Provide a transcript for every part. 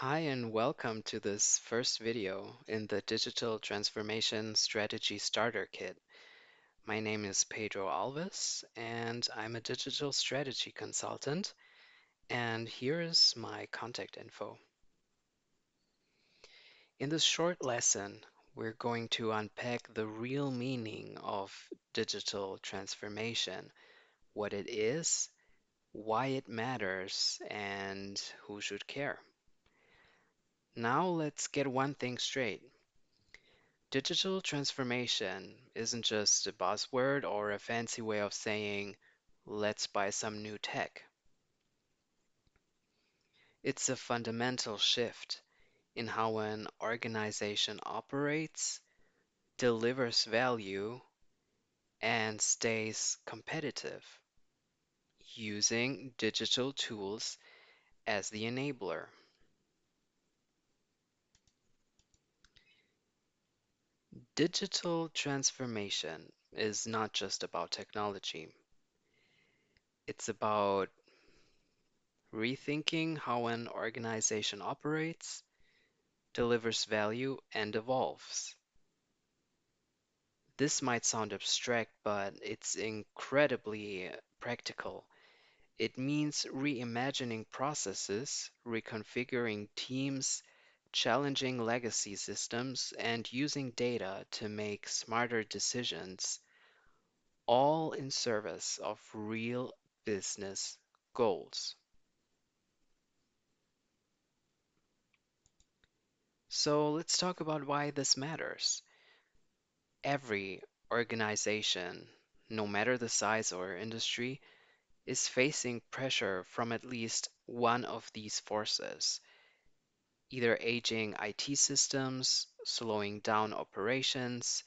Hi and welcome to this first video in the Digital Transformation Strategy Starter Kit. My name is Pedro Alves and I'm a digital strategy consultant, and here is my contact info. In this short lesson, we're going to unpack the real meaning of digital transformation, what it is, why it matters, and who should care. Now let's get one thing straight. Digital transformation isn't just a buzzword or a fancy way of saying, let's buy some new tech. It's a fundamental shift in how an organization operates, delivers value, and stays competitive, using digital tools as the enabler. Digital transformation is not just about technology, it's about rethinking how an organization operates, delivers value, and evolves. This might sound abstract, but it's incredibly practical. It means reimagining processes, reconfiguring teams, challenging legacy systems, and using data to make smarter decisions, all in service of real business goals. So let's talk about why this matters. Every organization, no matter the size or industry, is facing pressure from at least one of these forces, either aging IT systems, slowing down operations,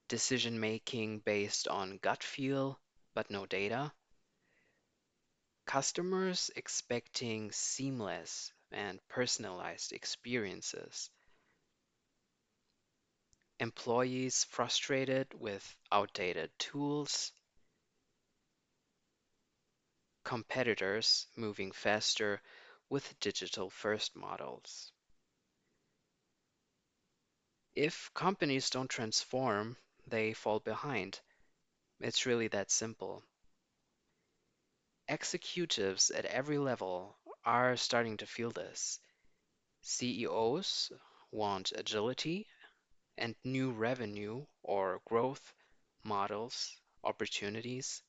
decision making based on gut feel but no data, customers expecting seamless and personalized experiences, employees frustrated with outdated tools, competitors moving faster with digital-first models. If companies don't transform, they fall behind. It's really that simple. Executives at every level are starting to feel this. CEOs want agility and new revenue or growth models, opportunities.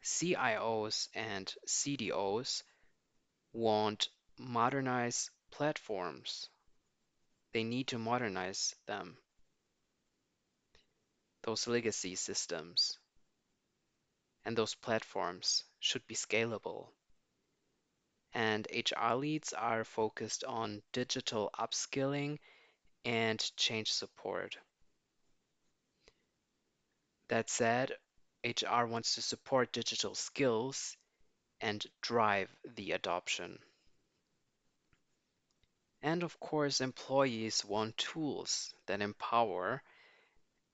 CIOs and CDOs want modernized platforms. They need to modernize them, those legacy systems, and those platforms should be scalable. And HR leads are focused on digital upskilling and change support. That said, HR wants to support digital skills and drive the adoption. And of course, employees want tools that empower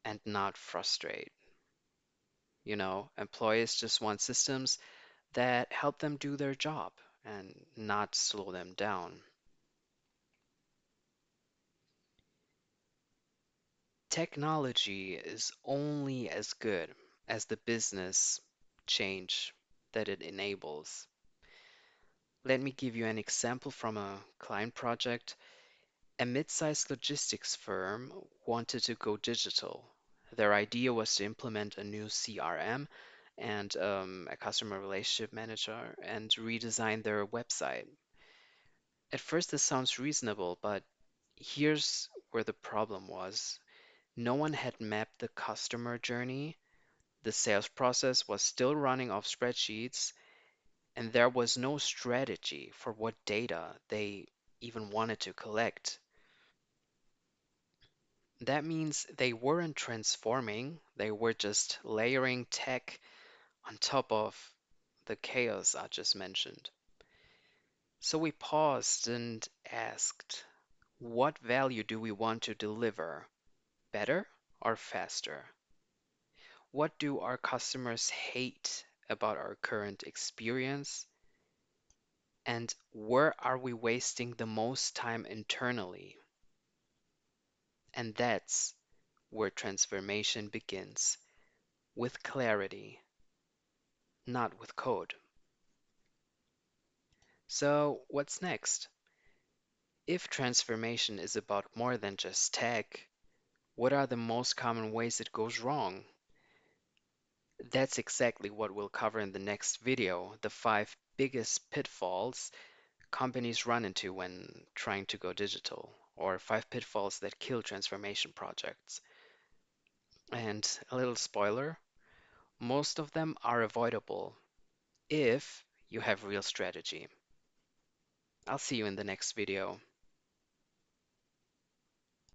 and not frustrate. Employees just want systems that help them do their job and not slow them down. Technology is only as good as the business change that it enables. Let me give you an example from a client project. A mid-sized logistics firm wanted to go digital. Their idea was to implement a new CRM and a customer relationship manager and redesign their website. At first, this sounds reasonable, but here's where the problem was. No one had mapped the customer journey. The sales process was still running off spreadsheets, and there was no strategy for what data they even wanted to collect. That means they weren't transforming, they were just layering tech on top of the chaos I just mentioned. So we paused and asked, what value do we want to deliver? Better or faster? What do our customers hate about our current experience? And where are we wasting the most time internally? And that's where transformation begins, with clarity, not with code. So, what's next? If transformation is about more than just tech, what are the most common ways it goes wrong? That's exactly what we'll cover in the next video, the five biggest pitfalls companies run into when trying to go digital, or five pitfalls that kill transformation projects. And a little spoiler, most of them are avoidable if you have real strategy. I'll see you in the next video.